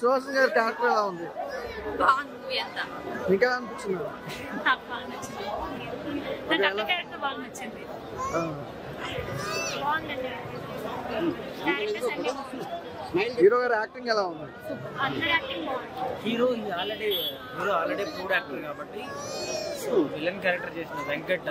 సుహాసిని గారి క్యారెక్టర్ ఎలా ఉంది? బాగుంది అంతా. మీకు ఎలా అనిపించింది? నాకు బాగా నచ్చింది. నాకు అక్క క్యారెక్టర్ బాగా నచ్చింది. బాగుందండి. క్యారెక్టర్స్ అన్ని బాగుంది. హీరో గారి యాక్టింగ్ ఎలా ఉంది? అందరి యాక్టింగ్ బాగుంది. హీరో ఆల్రెడీ ప్రూవ్డ్ యాక్టర్ కాబట్టి విలన్ క్యారెక్టర్ చేసిన Venkat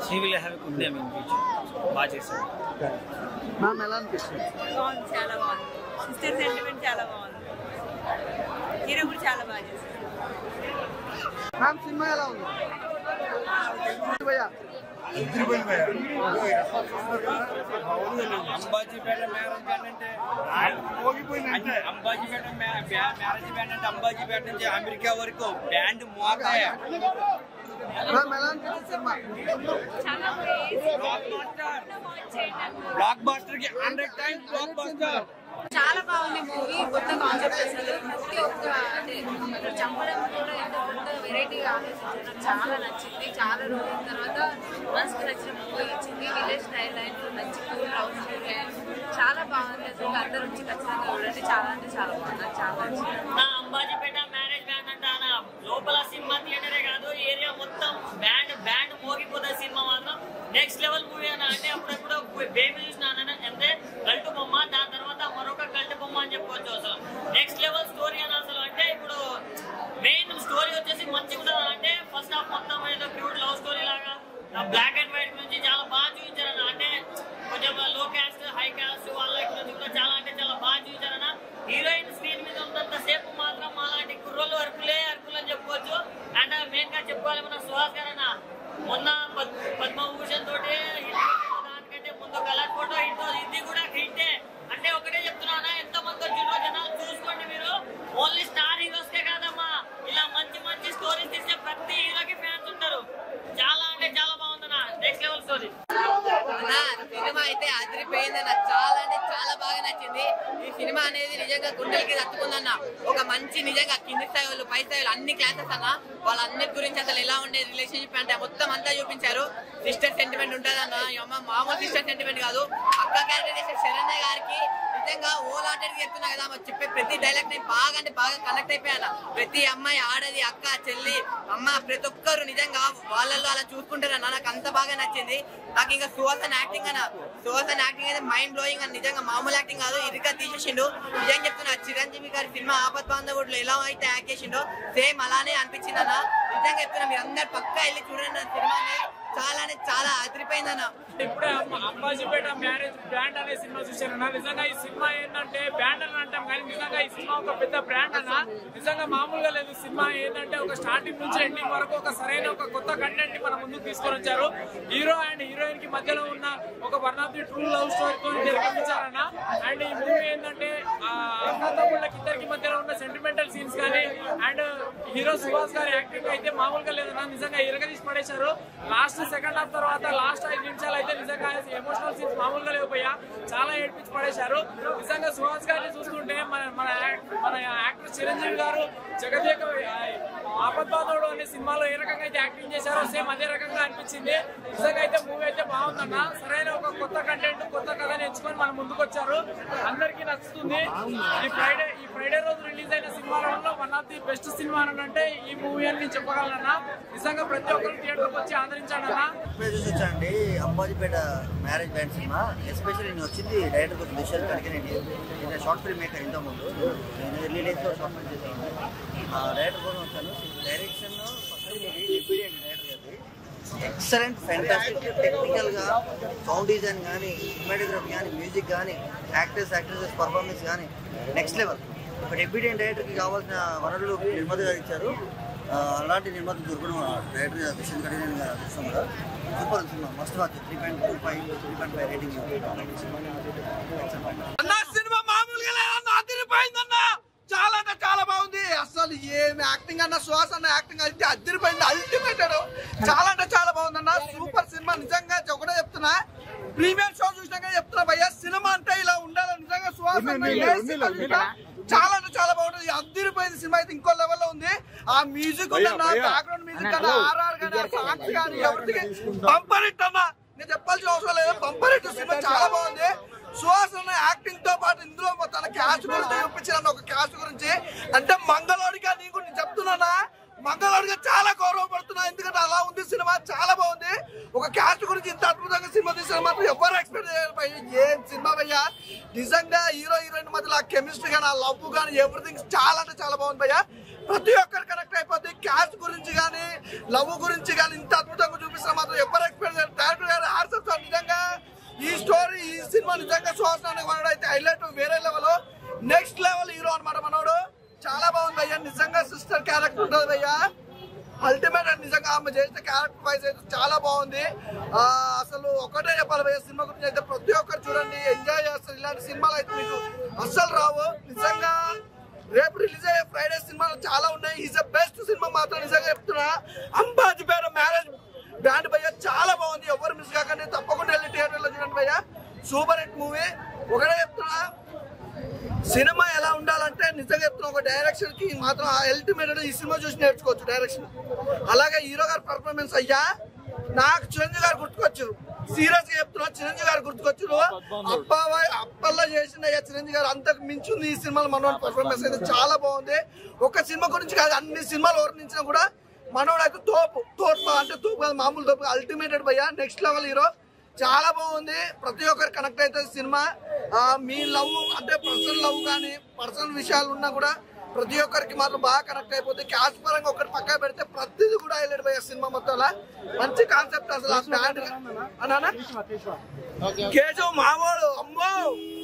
she will have good name in future. బాగా చేశాడు. మ్యామ్ ఎలా అనిపిస్తుంది? బాగుంది, చాలా బాగుంది. సిస్టర్ సెంటిమెంట్ చాలా బాగుంది. హీరో కూడా చాలా బాగా చేశారు. మ్యామ్ సినిమా ఎలా ఉంది? అంబాజీపేట మ్యారేజ్ బ్యాండ్ అంటే అంబాజీపేట నుంచి అమెరికా వరకు బ్యాండ్ మోతాయ. బ్లాక్ బస్టర్ కి 100 టైమ్స్ బ్లాక్ బస్టర్. చాలా బాగుంది మూవీ. కొత్త కాన్సెప్ట్ అసలు ప్రతి ఒక్క అంటే చంపడం కూడా ఎంతో కొత్త వెరైటీగా ఆలోచించడం చాలా నచ్చింది. చాలా రోజుల తర్వాత మనసుకు నచ్చిన మూవీ ఇచ్చింది. విలేజ్ స్టైల్ లైన్ మంచి కూల్ లవ్ స్టోరీ చాలా బాగుంది. అసలు అందరూ వచ్చి ఖచ్చితంగా చూడండి. చాలా అంటే చాలా బాగుంది. చాలా నచ్చింది. అంబాజీపేట మ్యారేజ్ బ్యాండ్ అంటే లోపల సినిమా థియేటరే కాదు ఏరియా మొత్తం బ్యాండ్ మోగిపోతే సినిమా మాత్రం నెక్స్ట్ లెవెల్ మూవీ అన్న. అంటే అప్పుడెప్పుడు బేబీ చూసినాను అంటే కల్టు బొమ్మ, దాని తర్వాత మరొక కల్టు బొమ్మ అని చెప్పుకోవచ్చు. అసలు నెక్స్ట్ లెవెల్ స్టోరీ అని అసలు అంటే ఇప్పుడు మెయిన్ స్టోరీ వచ్చేసి మంచిగా ఉంటుంది. అంటే ఫస్ట్ హాఫ్ మొత్తం ఏదో ప్యూర్ లవ్ స్టోరీ లాగా బ్లాక్ అండ్ వైట్ నుంచి చాలా బాగా చూపించారన్న. అంటే కొంచెం లో క్యాస్ట్ హై క్యాస్ట్ వాళ్ళ నుంచి కూడా చాలా అంటే చాలా బాగా చూపించారన్న. హీరోయిన్ స్క్రీన్ మీద ఉన్నంత సేపు మాత్రం అలాంటి కుర్రోళ్ళు అరుకులు అని చెప్పుకోవచ్చు. అండ్ మెయిన్ గా చెప్పుకోవాలి మన సుహాస్ గారు అన్న. మొన్న పద్మభూషణ్ తోటి దానికంటే ముందు కలర్ ఫోటో హిట్, ఇది కూడా హిట్టే. అంటే ఒకటే చెప్తున్నా, ఎంత మంది వచ్చిండ్రో జనాలు చూసుకోండి మీరు. ఓన్లీ స్టార్ హీరోస్ కే కాదమ్మా, ఇలా మంచి మంచి స్టోరీస్ తీసే ప్రతి హీరోకి ఫ్యాన్స్ ఉంటారు. చాలా అంటే చాలా బాగుందన్న, నెక్స్ట్ లెవెల్ స్టోరీ. సినిమా అయితే అదిరిపోయింది. నాకు చాలా అంటే చాలా బాగా నచ్చింది. ఈ సినిమా అనేది నిజంగా గుండెలకి తట్టుకుందన్న. ఒక మంచి నిజంగా కింది స్థాయి వాళ్ళు పై స్థాయి అన్ని క్లాసెస్ అన్న వాళ్ళందరి గురించి అసలు ఎలా ఉండేది రిలేషన్షిప్ అంటే మొత్తం అంతా చూపించారు. సిస్టర్ సెంటిమెంట్ ఉంటుంది అన్న. మామూలు సిస్టర్ సెంటిమెంట్ కాదు. అక్క క్యారెక్టర్ చేసే శరణ్య గారికి నిజంగా ఓలాంటి చెప్తున్నా కదా చెప్పే ప్రతి డైలాగ్ నేను బాగా అంటే బాగా కనెక్ట్ అయిపోయాను. ప్రతి అమ్మాయి ఆడది అక్క చెల్లి అమ్మ ప్రతి ఒక్కరు నిజంగా వాళ్ళల్లో అలా చూసుకుంటారన్న. నాకు అంత బాగా నచ్చింది. నాకు ఇంకా సుహాసన్ యాక్టింగ్ అయితే మైండ్ బ్లోయింగ్ అని. నిజంగా మామూలు యాక్టింగ్ కాదు, ఇరుగా తీసేసిండు. నిజంగా చెప్తున్నా చిరంజీవి గారి సినిమా ఆపత్ బాంధవుడులో ఎలా అయితే యాక్ట్ చేసిండో సేమ్ అలానే అనిపించింది అన్న. నిజంగా చెప్తున్నా మీరు అందరు పక్కా వెళ్ళి చూడండి సినిమాని. చాలా అంటే చాలా అదిరిపోయిందన్న. ఇప్పుడే అంబాజీపేట మ్యారేజ్ బ్యాండ్ అనే సినిమా చూశారన్న. నిజంగా ఈ సినిమా ఏంటంటే బ్యాండ్ అని అంటాం కానీ నిజంగా ఈ సినిమా ఒక పెద్ద బ్రాండ్ అన్న. నిజంగా మామూలుగా లేదు. సినిమా ఏంటంటే ఒక స్టార్టింగ్ నుంచి ఎండింగ్ వరకు ఒక సరైన ఒక కొత్త కంటెంట్ ని మన ముందుకు తీసుకొని వచ్చారు. హీరో అండ్ హీరోయిన్ కి మధ్యలో ఉన్న ఒక one of the true love స్టోరీతో నిర్మించారన్న. అండ్ ఈ మూవీ ఏంటంటే అన్నదమ్ముళ్ళకి ఇద్దరికి మధ్యలో ఉన్న సెంటిమెంటల్ సీన్స్ కానీ అండ్ హీరో సుహాస్ గారి యాక్టింగ్ అయితే మామూలుగా లేదన్న. నిజంగా ఇరగదీసి పడేశారు. లాస్ట్ సెకండ్ హాఫ్ తర్వాత లాస్ట్ 5 నిమిషాలు అయితే నిజంగా ఎమోషనల్ సీన్స్ మామూలుగా లేకపోయా చాలా ఏడ్పించి పడేశారు. నిజంగా సుహాస్ గారిని చూస్తుంటే మన యాక్టర్ చిరంజీవి గారు జగదేక ఆపత్ బాంధవుడు అనే సినిమాలో ఏ రకంగా అయితే యాక్టింగ్ చేశారో సేమ్ అదే రకంగా అనిపించింది. నిజంగా అయితే మూవీ అయితే బాగుందన్న. సరైన ఒక కొత్త కంటెంట్ కొత్త కథని ఎంచుకొని మనం ముందుకు వచ్చారు. అందరికీ నచ్చుతుంది. ఈ ఫ్రైడే రోజు రిలీజ్ అయిన సినిమాలలో one of the best cinema అని అంటే ఈ మూవీ అని నేను చెప్పగలనన్నా. నిజంగా ప్రతి ఒక్కరు థియేటర్కి వచ్చి ఆదరించాడన్నా. చూసొచ్చానండి Ambajipeta marriage band cinema. Especially నేను వచ్చింది డైరెక్టర్ కోసం దిశ కడిగినండి. నేను షార్ట్ ఫిల్మ్ మేకర్ ఇంత ముందు నేను ఎర్లీ డేస్లో షార్ట్ ఫిల్మ్ చేశాను. డైరెక్టర్ కోసం వచ్చాను. డైరెక్షన్ డైరెక్టర్ గారి ఎక్సలెంట్ ఫ్యాంటాస్టిక్. టెక్నికల్గా సౌండ్ డిజైన్ కానీ సినిమాటోగ్రఫీ కానీ మ్యూజిక్ కానీ యాక్ట్రెసెస్ పర్ఫార్మెన్స్ కానీ నెక్స్ట్ లెవెల్. ఒక డెబ్యూటెంట్ డైరెక్టర్కి కావాల్సిన వనరులు నిర్మాత గారు ఇచ్చారు. అలాంటి నిర్మాత దొరకడం డైరెక్టర్ దిశ కడిగిన చూస్తాం కదా. Super cinema, must watch. 3.5 rating. Cinema మామూలుగా లేదన్న, అదిరిపోయిందన్న. చాలా అంటే చాలా బాగుంది. అసలు ఏమి యాక్టింగ్ అన్న, సుహాస్ అన్న యాక్టింగ్ అయితే అదిరిపోయింది. అల్టిమేట్. చాలా అంటే చాలా బాగుందన్న. Super cinema. నిజంగా ఒకటే చెప్తున్నా, ప్రీమియర్ షో చూసినాక చెప్తున్నా భయ్యా, సినిమా అంటే ఇలా ఉండాలి. నిజంగా సుహాస్ చాలా అంటే చాలా బాగుంటుంది. అదిరిపోయింది సినిమా అయితే ఇంకో లెవెల్లో ఉంది. ఆ మ్యూజిక్ బ్యాక్గ్రౌండ్ మ్యూజిక్ కానీ ఆర్ఆర్ కానీ సాంగ్స్ కానీ ఎవరికి బంపర్ హిట్ అన్నా నేను చెప్పాల్సిన అవసరం లేదు. బంపర్ హిట్ సినిమా చాలా బాగుంది. సుహాసన యాక్టింగ్ తో పాటు ఇందులో తన క్యాస్ట్ గురించి చూపించిన ఒక క్యాస్ట్ గురించి అంటే మంగళవాడిగా నీకు నేను చెప్తున్నానా మంగళవాడిగా చాలా గౌరవపడుతున్నా. ఎందుకంటే అలా ఉంది సినిమా చాలా బాగుంది. ఒక క్యాస్ట్ గురించి ఇంత అద్భుతంగా సినిమా తీసిన మాత్రం ఎవరు ఎక్స్పెక్ట్ చేయరు. ఏం సినిమా భయ్యా నిజంగా హీరో హీరోయిన్ మధ్యలో ఆ కెమిస్ట్రీ కానీ ఆ లవ్ కానీ ఎవ్రీథింగ్ చాలా అంటే చాలా బాగుంది భయ్యా. ప్రతి ఒక్కరు కనెక్ట్ అయిపోద్ది. క్యాస్ట్ గురించి కానీ లవ్ గురించి కానీ ఇంత అద్భుతంగా చూపిస్తున్న మాత్రం ఎవరు ఎక్స్పెక్ట్ చేయరు. డైరెక్టర్ గారు ఆర్సెప్ట్ నిజంగా ఈ స్టోరీ ఈ సినిమా నిజంగా సుహాసన మనోడు అయితే హైలైట్ వేరే లెవెల్ నెక్స్ట్ లెవెల్ హీరో అనమాట మనోడు. చాలా బాగుంది భయ్యా. నిజంగా సిస్టర్ క్యారెక్టర్ ఉంటుంది భయ్యా అల్టిమేట్. నిజంగా ఆమె చేసిన క్యారెక్టర్ వైజ్ అయితే చాలా బాగుంది. అసలు ఒకటే చెప్పాలి భయ్యా సినిమా గురించి అయితే ప్రతి ఒక్కరు చూడండి ఎంజాయ్ చేస్తారు. ఇలాంటి సినిమాలు అయితే మీకు అస్సలు రావు. నిజంగా రేపు రిలీజ్ అయ్యే ఫ్రైడే సినిమాలు చాలా ఉన్నాయి. ఈజ్ ద బెస్ట్ సినిమా మాత్రం నిజంగా చెప్తున్నా. అంబాజీపేట మ్యారేజ్ బ్యాండ్ భయ్యా చాలా బాగుంది. ఎవరు మిస్ కాకండి తప్పకుండా వెళ్ళి థియేటర్లో చూడండి భయ్యా. Super hit movie. ఒకటే చెప్తున్నా సినిమా ఎలా ఉండాలంటే నిజంగా చెప్తున్నా ఒక డైరెక్షన్ కి మాత్రం అల్టిమేట్ ఈ సినిమా చూసి నేర్చుకోవచ్చు డైరెక్షన్. అలాగే హీరో గారి పర్ఫార్మెన్స్ అయ్యా నాకు చిరంజీవి గారు గుర్తుకొచ్చు. సీరియస్ గా చెప్తున్నా చిరంజీవి గారు గుర్తుకొచ్చు. అప్పల్లో చేసిన అయ్యా చిరంజీవి గారు అంతకు మించింది ఈ సినిమాలో మనోడి పర్ఫార్మెన్స్ అయితే చాలా బాగుంది. ఒక సినిమా గురించి కాదు అన్ని సినిమాలు వర్ణించినా కూడా మనోడు అయితే తోపు అంటే తోపు కాదు మామూలు తోపు అల్టిమేటెడ్ భయ్యా నెక్స్ట్ లెవెల్ హీరో. చాలా బాగుంది. ప్రతి ఒక్కరు కనెక్ట్ అవుతుంది సినిమా. మీ లవ్ అంటే పర్సనల్ లవ్ కానీ పర్సనల్ విషయాలు ఉన్నా కూడా ప్రతి ఒక్కరికి మాత్రం బాగా కనెక్ట్ అయిపోతుంది. క్యాస్ట్ పరంగా ఒకటి పక్క పెడితే ప్రతిదీ కూడా హైలైట్ పోయే సినిమా మొత్తంలో మంచి కాన్సెప్ట్ అసలు ఆ బ్యాండ్ అన్నా కేశవ్ మామూలు అమ్మో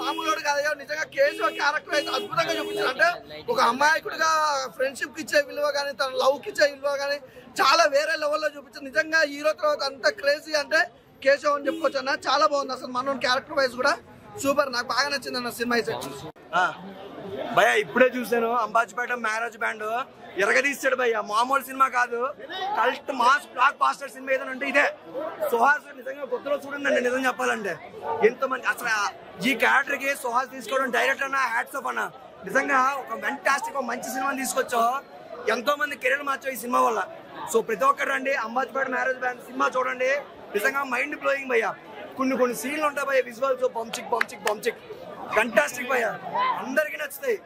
మామూలు కాదయ్యో. నిజంగా కేశవ్ క్యారెక్టర్ అయితే అద్భుతంగా చూపించారు. అంటే ఒక అమాయకుడిగా ఫ్రెండ్షిప్ కి ఇచ్చే విలువ కానీ తన లవ్ కి ఇచ్చే విలువ కానీ చాలా వేరే లెవెల్లో చూపించారు. నిజంగా హీరో తర్వాత అంత క్రేజీ అంటే కేశవ్ అని చెప్పుకోవచ్చు అన్న. చాలా బాగుంది అసలు మనోని క్యారెక్టర్ వైజ్ కూడా సూపర్. నాకు బాగా నచ్చింది అన్న సినిమా అయితే భయ్య. ఇప్పుడే చూసాను అంబాజీపేట మ్యారేజ్ బ్యాండ్ ఎరగదీస్తాడు భయ్య. మామూలు సినిమా కాదు. కల్ట్ మాస్ బ్లాక్ బాస్టర్ సినిమా ఏదైనా అంటే ఇదే. సుహాస్ నిజంగా కొత్తలో చూడండి నిజం చెప్పాలంటే ఎంతమంది అసలు ఈ క్యారెక్టర్ కి సుహాస్ తీసుకోవడం డైరెక్టర్ అన్న హ్యాట్స్ ఆఫ్ అన్న. నిజంగా ఒక ఫెంటాస్టిక్ మంచి సినిమాని తీసుకొచ్చో ఎంతో మంది కెరీర్ మార్చావు ఈ సినిమా వల్ల. సో ప్రతి ఒక్కరు రండి అంబాజీపేట మ్యారేజ్ బ్యాండ్ సినిమా చూడండి. నిజంగా మైండ్ బ్లోయింగ్ భయ్య. కొన్ని సీన్లు ఉంటాయి భయ్య విజువల్స్ బంచిక్ ఫెంటాస్టిక్ భయ్య. అందరికీ నచ్చుతాయి.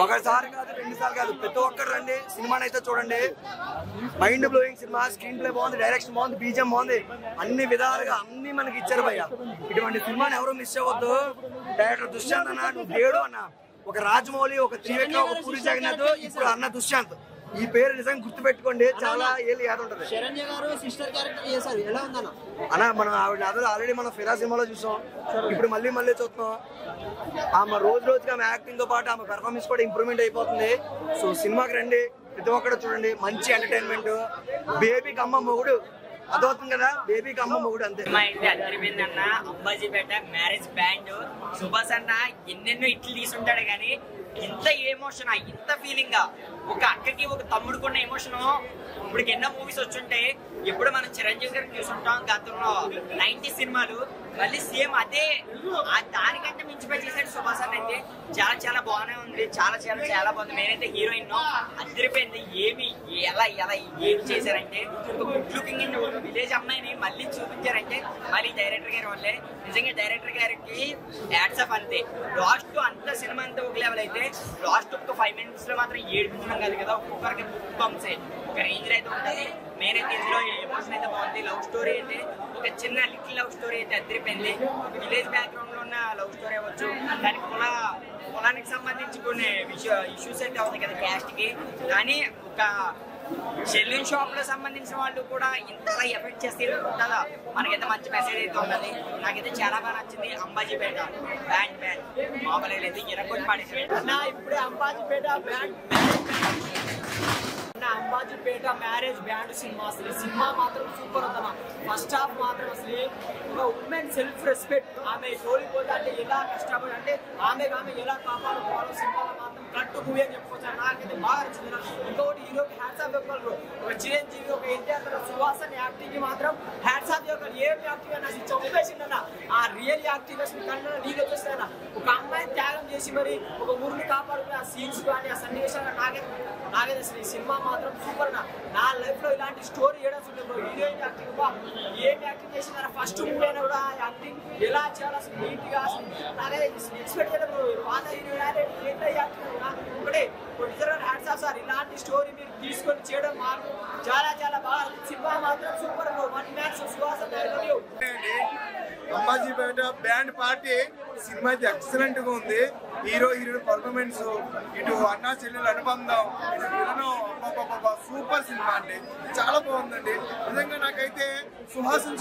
ఒకసారి కాదు 2 సార్లు కాదు ప్రతి ఒక్కరు రండి సినిమాని అయితే చూడండి. Mind blowing cinema. Screen play బాగుంది, డైరెక్షన్ బాగుంది, బీజం బాగుంది. అన్ని విధాలుగా అన్ని మనకి ఇచ్చారు భయ్య. ఇటువంటి సినిమాని ఎవరు మిస్ అవ్వద్దు. డైరెక్టర్ దుష్యంత్ అన్న నువ్వు దేవుడు అన్న. ఒక రాజమౌళి, ఒక త్రివిక్రమ్, ఒక పూరి జగన్నాథ్, ఇప్పుడు అన్న దుష్యంత్. ఈ పేరు నిజంగా గుర్తు పెట్టుకోండి. చాలా ఏళ్ళు యాద ఉంటుంది. చిరంజీవి గారు సిస్టర్ క్యారెక్టర్ చేశారు ఎలా ఉందన్న అన్న? మనం ఆల్రెడీ మనం ఫిరా సినిమాలో చూసాం. ఇప్పుడు మళ్ళీ చూస్తున్నాం. ఆమె రోజుకి ఆమె యాక్టింగ్ తో పాటు ఆమె పెర్ఫార్మెన్స్ కూడా ఇంప్రూవ్మెంట్ అయిపోతుంది. సో సినిమాకి రండి ప్రతి ఒక్కరు చూడండి. మంచి ఎంటర్టైన్మెంట్. బేబీకి అమ్మ మొగుడు అదవుతుంది కదా. బేబీకి అమ్మ మొగుడు అంతే. అన్న అంబాజీపేట మ్యారేజ్ బ్యాండ్ సుభాష్ అన్న ఎన్నెన్నో ఇట్లు తీసుంటాడు కానీ ఇంత ఎమోషన్ ఇంత ఫీలింగ్ ఒక అక్కకి ఒక తమ్ముడుకున్న ఎమోషన్ ఇప్పటికి ఎన్నో మూవీస్ వచ్చుంటే ఎప్పుడు మనం చిరంజీవి గారిని చూసుంటాం గతంలో 90 సినిమాలు. మళ్ళీ సేమ్ అదే దానికంటే మించిపోయి చేశాడు సుభాష్ అన్న. అయితే చాలా బాగానే ఉంది. చాలా బాగుంది. నేనైతే హీరోయిన్ అదిరిపోయింది. ఎలా ఏమి చేశారంటే ఒక గుడ్ లుకింగ్ విలేజ్ అమ్మాయిని మళ్ళీ చూపించారంటే మళ్ళీ డైరెక్టర్ గారి వల్లే. నిజంగా డైరెక్టర్ గారికి హ్యాట్స్ ఆఫ్ అంతే. లాస్ట్ అంత సినిమా అంతా ఒక లెవెల్ అయితే లాస్ట్ ఒక 5 minutes లో మాత్రం ఏడిపించడం కాదు కదా. ఒక్కొక్కరికి బుక్ పంప్స్ ఒక రేంజ్ అయితే ఉంటుంది. మెయిన్ అయితే ఇందులో ఎమోషన్ అయితే బాగుంది. లవ్ స్టోరీ అయితే ఒక చిన్న లిటిల్ లవ్ స్టోరీ అయితే అదిరిపోయింది. ఒక విలేజ్ బ్యాక్గ్రౌండ్ లో ఉన్న లవ్ స్టోరీ అవ్వచ్చు. దానికి పొలానికి సంబంధించి కొన్ని ఇష్యూస్ అయితే అవుతాయి కదా క్యాస్ట్ కి. కానీ ఒక సెల్యూన్ షాప్ లో సంబంధించిన వాళ్ళు కూడా ఇంతలా ఎఫెక్ట్ చేస్తే ఉంటుందా మనకైతే మంచి మెసేజ్ అయితే ఉన్నది. నాకైతే చాలా బాగా నచ్చింది. అంబాజీపేట బ్యాండ్ మామూలు లేదు ఇరగొట్టి పాడేసి ఇప్పుడే Ambajipeta Ambajipeta marriage band cinema. అసలు సినిమా మాత్రం సూపర్ ఉందన్న. ఫస్ట్ హాఫ్ మాత్రం అసలు ఒక ఉమెన్ సెల్ఫ్ రెస్పెక్ట్. ఆమె తోలిపోతే అంటే ఎలా కష్టపడి అంటే ఆమె ఎలా కాపాడుకోవాలో సినిమాలో మాత్రం కట్టు మూవీ అని చెప్పుకోవచ్చు. నాకైతే బాగా నచ్చింది. ఇంకొకటి హీరోకి హ్యాట్స్ ఆఫ్ చెప్పగలరు. ఒక చిరంజీవి, ఒక ఎన్టీఆర్, సుహాసన్ యాక్టింగ్ కి మాత్రం హ్యాట్స్ ఆఫ్ చెప్పగలరు. ఏం యాక్టింగ్ అన్న అసలు చంపేసిండన్న ఆ రియల్ యాక్టింగ్ అసలు కన్నా నీళ్ళు వచ్చేస్తాయన్న ఒక అమ్మాయిని త్యాగం చేసి మరి ఒక ఊరిని కాపాడుకునే ఆ సీన్స్ కానీ ఆ సన్నివేశాలు నాగేది అసలు ఈ సినిమా మాత్రం సూపర్ నా లైఫ్ లో ఇలాంటి స్టోరీ ఏడాల్సి ఉంటుంది హీరోయిన్ యాక్టింగ్ ఏం యాక్టింగ్ చేసిన ఫస్ట్ మూవీ అయినా కూడా యాక్టింగ్ ఎలా చేయాలి అసలు నీట్ గా అసలు నాకైతే ఎక్స్పెక్ట్ చేయడం పాత హీరోయిన్ ఏంటో యాక్టింగ్ ఒకటే హ్యాట్స్ ఆఫ్ సార్ ఇలాంటి స్టోరీ మీరు తీసుకొని చేయడం మాకు చాలా చాలా బాగా సినిమా మాత్రం సూపర్ 1 మ్యాచ్ సుహాసన్ అంబాజీపేట బ్యాండ్ పార్టీ సినిమా అయితే ఎక్సలెంట్ గా ఉంది హీరోయిన్ పర్ఫార్మెన్స్ ఇటు అన్నా చెల్లెలు అనుబంధం ఇటు విలనం సూపర్ సినిమా అండి చాలా బాగుందండి నిజంగా నాకైతే సుహాసన్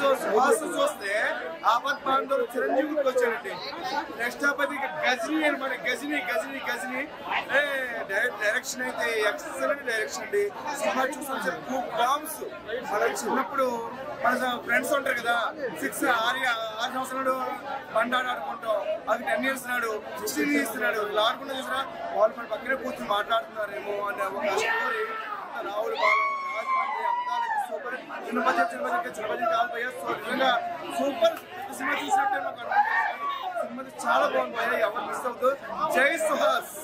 చూస్తే ఆపత్ బాంధవులు చిరంజీవికి వచ్చాడండి నెక్స్ట్ ఆపతి గజనీ అనమాట గజనీ డైరెక్షన్ అయితే ఎక్సలెంట్ డైరెక్షన్ అండి సినిమా చూసి టూ బాంబ్స్ మన చిన్నప్పుడు మన ఫ్రెండ్స్ ఉంటారు కదా 6 సంవత్సరాలు బండాడు ఆడుకుంటాం అది 10 years నాడు 16 years నాడు ఆడుకుంటూ చూసినా వాళ్ళు మన పక్కనే కూర్చొని మాట్లాడుతున్నారేమో అనే ఒక స్టోరీ రావుల బాలం రాజమండ్రి అమ్దాలకి సూపర్ చిన్నపతి కాల్పోయా సో నిజంగా సూపర్ సినిమా చూసినట్టే మాకు అనిపించింది సినిమా చాలా బాగుంది ఎవరు మిస్ అవుతుంది జై సుహాస్